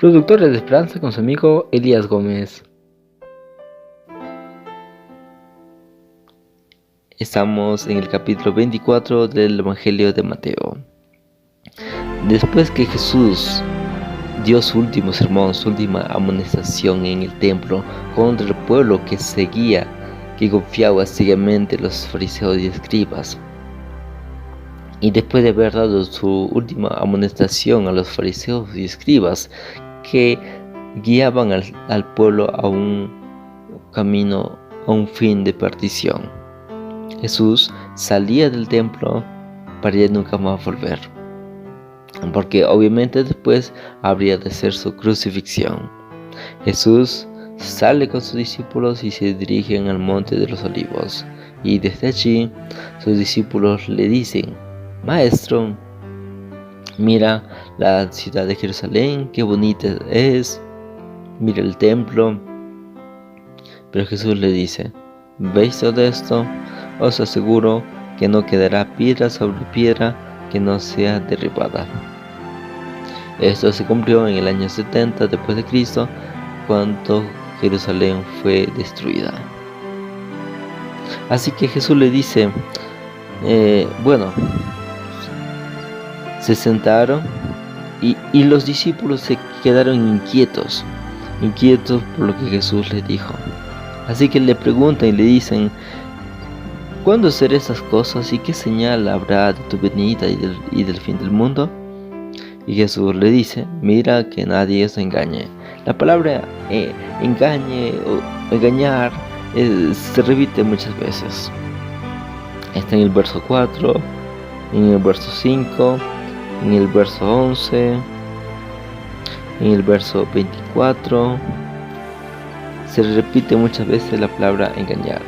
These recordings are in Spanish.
Productores de Esperanza con su amigo Elías Gómez. Estamos en el capítulo 24 del Evangelio de Mateo. Después que Jesús dio su último sermón, su última amonestación en el templo contra el pueblo que confiaba ciegamente en los fariseos y escribas, y después de haber dado su última amonestación a los fariseos y escribas que guiaban al pueblo a un camino, a un fin de perdición, Jesús salía del templo para ya nunca más volver, porque obviamente después habría de ser su crucifixión. Jesús sale con sus discípulos y se dirigen al monte de los olivos, y desde allí sus discípulos le dicen: Maestro, mira la ciudad de Jerusalén, qué bonita es, mira el templo. Pero Jesús le dice: ¿veis todo esto? Os aseguro que no quedará piedra sobre piedra que no sea derribada. Esto se cumplió en el año 70 después de Cristo, cuando Jerusalén fue destruida. Así que Jesús le dice, se sentaron y los discípulos se quedaron inquietos por lo que Jesús les dijo. Así que le preguntan y le dicen: ¿cuándo serán estas cosas y qué señal habrá de tu venida y del fin del mundo? Y Jesús le dice: mira que nadie os engañe. La palabra engañe o engañar se repite muchas veces. Está en el verso 4, en el verso 5, en el verso 11, en el verso 24. Se repite muchas veces la palabra engañar.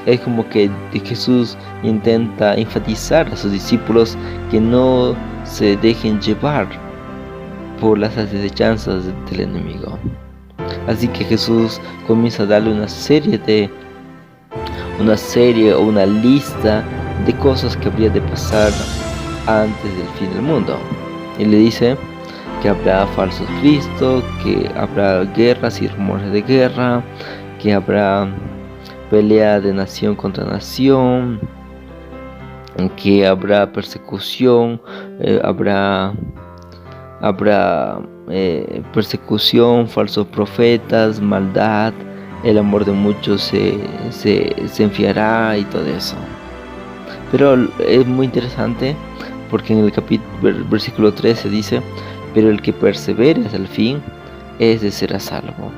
Es como que Jesús intenta enfatizar a sus discípulos que no se dejen llevar por las asechanzas del enemigo. Así que Jesús comienza a darle una lista de cosas que habría de pasar antes del fin del mundo. Y le dice que habrá falsos cristos, que habrá guerras y rumores de guerra, que habrá pelea de nación contra nación, que habrá persecución, habrá persecución, falsos profetas, maldad, el amor de muchos se enfriará y todo eso. Pero es muy interesante porque en el versículo 13 dice: pero el que persevere hasta el fin, ese será salvo.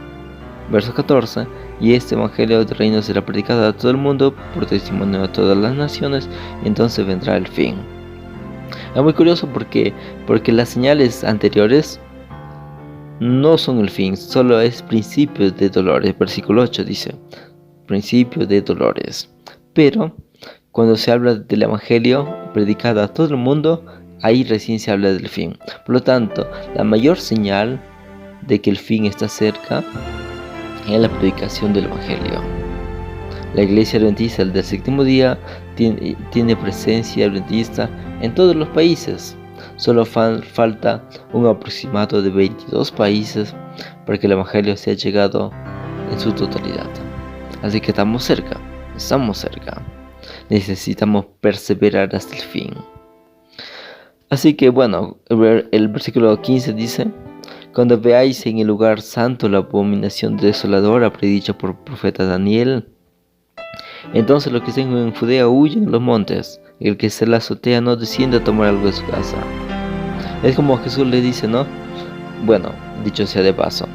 Verso 14: y este evangelio del reino será predicado a todo el mundo por testimonio a todas las naciones, y entonces vendrá el fin. Es muy curioso porque las señales anteriores no son el fin, solo es principio de dolores. Versículo 8 dice: principio de dolores. Pero cuando se habla del evangelio predicado a todo el mundo, ahí recién se habla del fin. Por lo tanto, la mayor señal de que el fin está cerca es la predicación del evangelio. La iglesia adventista del séptimo día tiene presencia adventista en todos los países. Solo falta un aproximado de 22 países para que el evangelio sea llegado en su totalidad. Así que estamos cerca. Necesitamos perseverar hasta el fin. Así que el versículo 15 dice: cuando veáis en el lugar santo la abominación desoladora predicha por el profeta Daniel, entonces los que estén en Judea huyen en los montes, y el que se la azotea no desciende a tomar algo de su casa. Es como Jesús le dice, ¿no? Dicho sea de paso,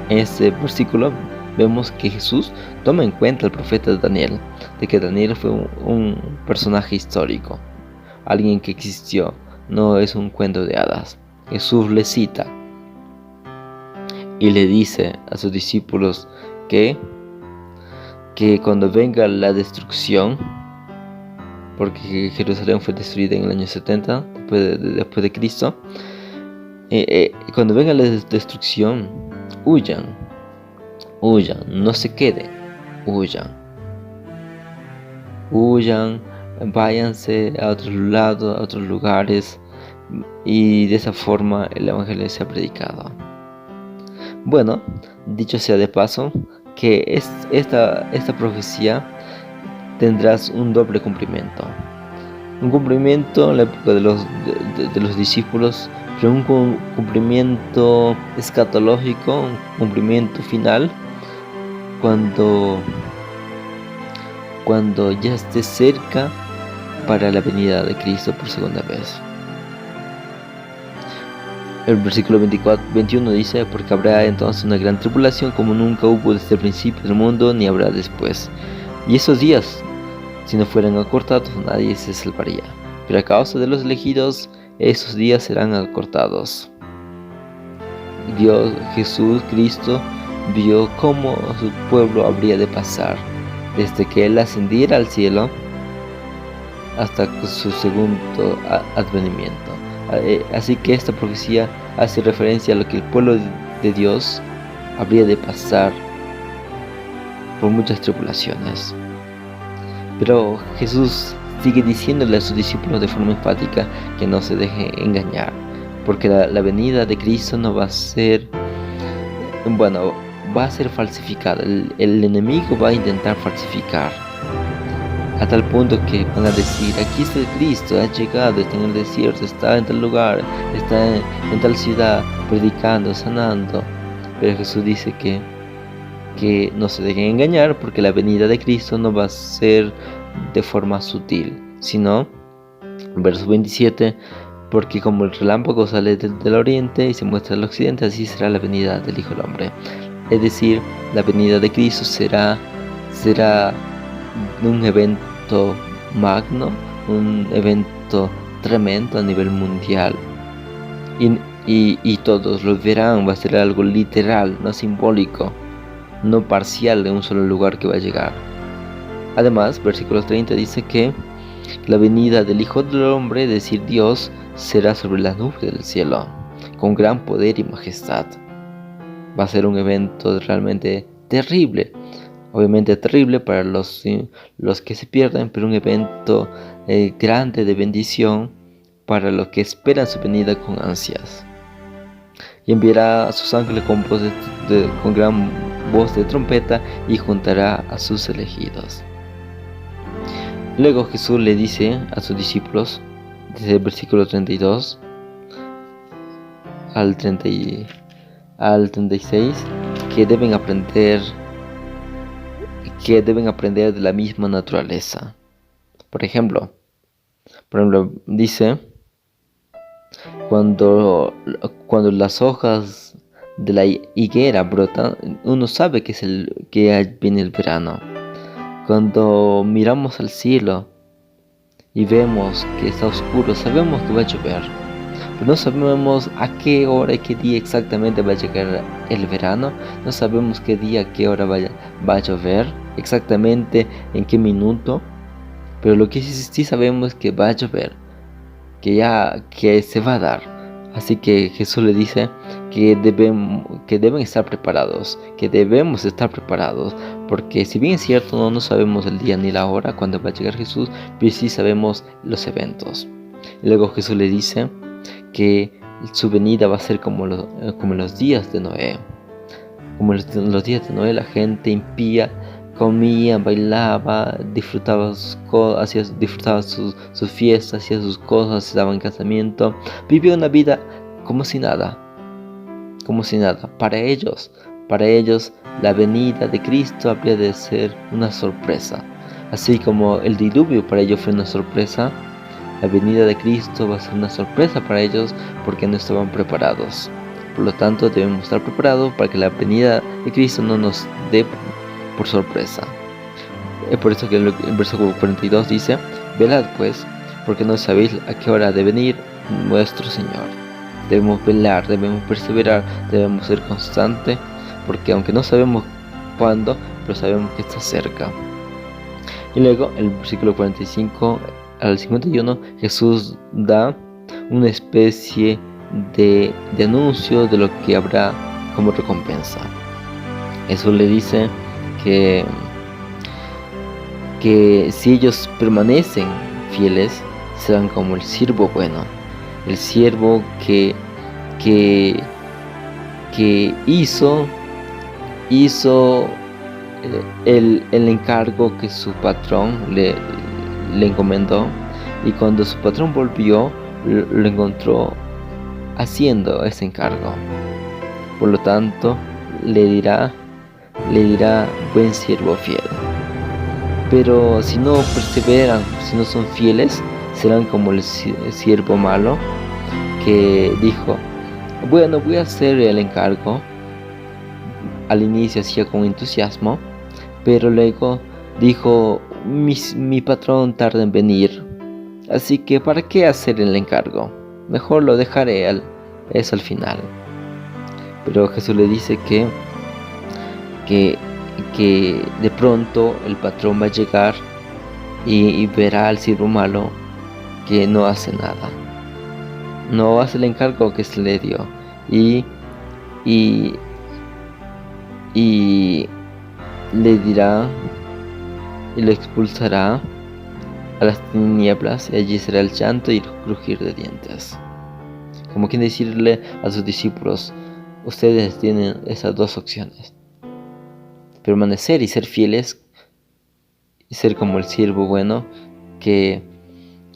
en este versículo vemos que Jesús toma en cuenta al profeta Daniel, de que Daniel fue un personaje histórico, alguien que existió, no es un cuento de hadas. Jesús le cita y le dice a sus discípulos que cuando venga la destrucción, porque Jerusalén fue destruida en el año 70 después de Cristo, cuando venga la destrucción, huyan, no se queden, huyan, váyanse a otros lados, a otros lugares, y de esa forma el evangelio se ha predicado. Bueno, dicho sea de paso, que esta profecía tendrás un doble cumplimiento. Un cumplimiento en la época de los discípulos, pero un cumplimiento escatológico, un cumplimiento final, cuando ya esté cerca para la venida de Cristo por segunda vez. El versículo 21 dice: porque habrá entonces una gran tribulación como nunca hubo desde el principio del mundo, ni habrá después. Y esos días, si no fueran acortados, nadie se salvaría. Pero a causa de los elegidos, esos días serán acortados. Dios, Jesús, Cristo, vio cómo su pueblo habría de pasar desde que Él ascendiera al cielo hasta su segundo advenimiento. Así que esta profecía hace referencia a lo que el pueblo de Dios habría de pasar por muchas tribulaciones. Pero Jesús sigue diciéndole a sus discípulos de forma enfática que no se dejen engañar, porque la venida de Cristo no va a ser, va a ser falsificada. El enemigo va a intentar falsificar, a tal punto que van a decir: aquí está el Cristo, ha llegado, está en el desierto, está en tal lugar, está en tal ciudad, predicando, sanando. Pero Jesús dice que no se dejen engañar, porque la venida de Cristo no va a ser de forma sutil, sino, verso 27, porque como el relámpago sale del oriente y se muestra al occidente, así será la venida del Hijo del Hombre. Es decir, la venida de Cristo será un evento magno, un evento tremendo a nivel mundial, y todos lo verán. Va a ser algo literal, no simbólico, no parcial de un solo lugar que va a llegar. Además, versículo 30 dice que la venida del Hijo del Hombre, es decir, Dios, será sobre las nubes del cielo, con gran poder y majestad. Va a ser un evento realmente terrible. Obviamente terrible para los que se pierden, pero un evento grande de bendición para los que esperan su venida con ansias. Y enviará a sus ángeles con gran voz de trompeta, y juntará a sus elegidos. Luego Jesús le dice a sus discípulos, desde el versículo 32 al 36, que deben aprender de la misma naturaleza. Por ejemplo, dice: cuando las hojas de la higuera brotan, uno sabe que viene el verano. Cuando miramos al cielo y vemos que está oscuro, sabemos que va a llover, pero no sabemos a qué hora y qué día exactamente va a llegar el verano. No sabemos qué día, qué hora va a llover, exactamente en qué minuto, pero lo que sí sabemos es que va a llover, que se va a dar. Así que Jesús le dice que deben estar preparados, que debemos estar preparados, porque si bien es cierto, no sabemos el día ni la hora cuando va a llegar Jesús, pero sí sabemos los eventos. Y luego Jesús le dice que su venida va a ser como en los días de Noé. Como en los días de Noé, la gente impía comía, bailaba, disfrutaba sus fiestas, hacía sus cosas, se daba en casamiento, vivía una vida como si nada. Para ellos la venida de Cristo habría de ser una sorpresa. Así como el diluvio para ellos fue una sorpresa, la venida de Cristo va a ser una sorpresa para ellos, porque no estaban preparados. Por lo tanto, debemos estar preparados para que la venida de Cristo no nos dé por sorpresa. Es por eso que el verso 42 dice: velad pues, porque no sabéis a qué hora ha de venir nuestro Señor. Debemos velar, debemos perseverar, debemos ser constantes, porque aunque no sabemos cuándo, pero sabemos que está cerca. Y luego, el versículo 45 al 51, Jesús da una especie de anuncio de lo que habrá como recompensa. Jesús le dice que si ellos permanecen fieles, serán como el siervo bueno, el siervo que que hizo el encargo que su patrón le encomendó, y cuando su patrón volvió lo encontró haciendo ese encargo. Por lo tanto le dirá buen siervo fiel. Pero si no perseveran, si no son fieles, serán como el siervo malo que dijo: bueno, voy a hacer el encargo. Al inicio hacía con entusiasmo, pero luego dijo: mi patrón tarda en venir, así que ¿para qué hacer el encargo? Mejor lo dejaré eso al final. Pero Jesús le dice que de pronto el patrón va a llegar y verá al siervo malo que no hace nada, no hace el encargo que se le dio, y le dirá y lo expulsará a las tinieblas, y allí será el llanto y el crujir de dientes. Como quien decirle a sus discípulos: ustedes tienen esas dos opciones: permanecer y ser fieles, y ser como el siervo bueno que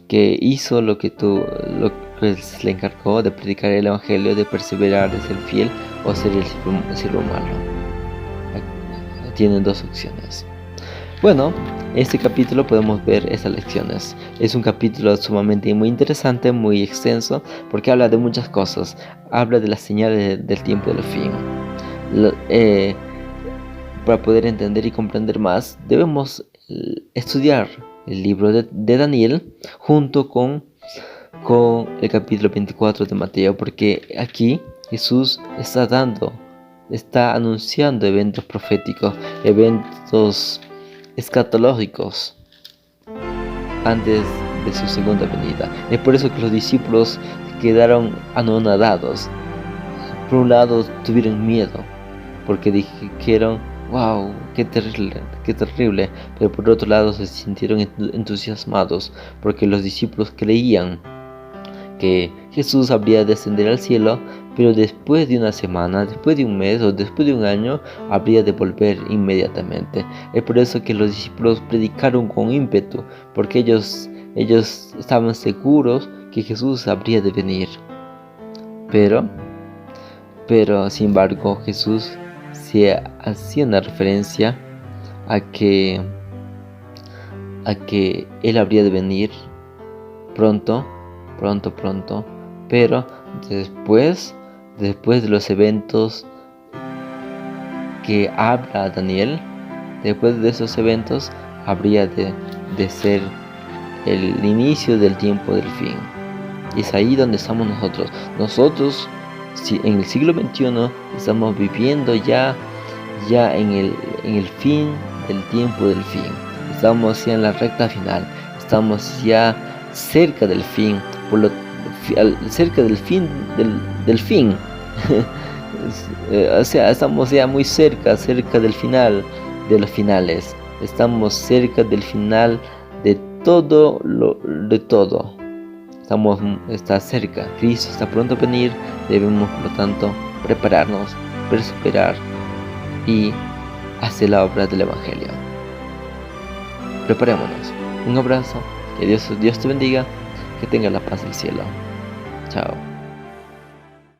hizo lo que se le encargó de predicar el evangelio, de perseverar, de ser fiel, o ser el siervo malo. Tienen dos opciones. Bueno, en este capítulo podemos ver esas lecciones. Es un capítulo sumamente muy interesante, muy extenso, porque habla de muchas cosas. Habla de las señales del tiempo del fin. Para poder entender y comprender más, debemos estudiar el libro de Daniel junto con el capítulo 24 de Mateo, porque aquí Jesús está anunciando eventos proféticos, eventos escatológicos antes de su segunda venida. Es por eso que los discípulos quedaron anonadados. Por un lado tuvieron miedo, porque dijeron: wow, qué terrible. Pero por otro lado se sintieron entusiasmados, porque los discípulos creían que Jesús habría de ascender al cielo, pero después de una semana, después de un mes o después de un año, habría de volver inmediatamente. Es por eso que los discípulos predicaron con ímpetu, porque ellos estaban seguros que Jesús habría de venir. Pero sin embargo, Jesús se hacía una referencia a que Él habría de venir pronto, pero después de los eventos que habla Daniel, después de esos eventos habría de ser el inicio del tiempo del fin. Y es ahí donde estamos nosotros. Si en el siglo XXI estamos viviendo ya en el fin del tiempo del fin. Estamos ya en la recta final, estamos ya cerca del fin, cerca del fin del fin. O sea, estamos ya muy cerca del final de los finales. Estamos cerca del final de todo. Está cerca. Cristo está pronto a venir. Debemos, por lo tanto, prepararnos, perseverar y hacer la obra del Evangelio. Preparémonos. Un abrazo. Que Dios te bendiga. Que tenga la paz del cielo. Chao.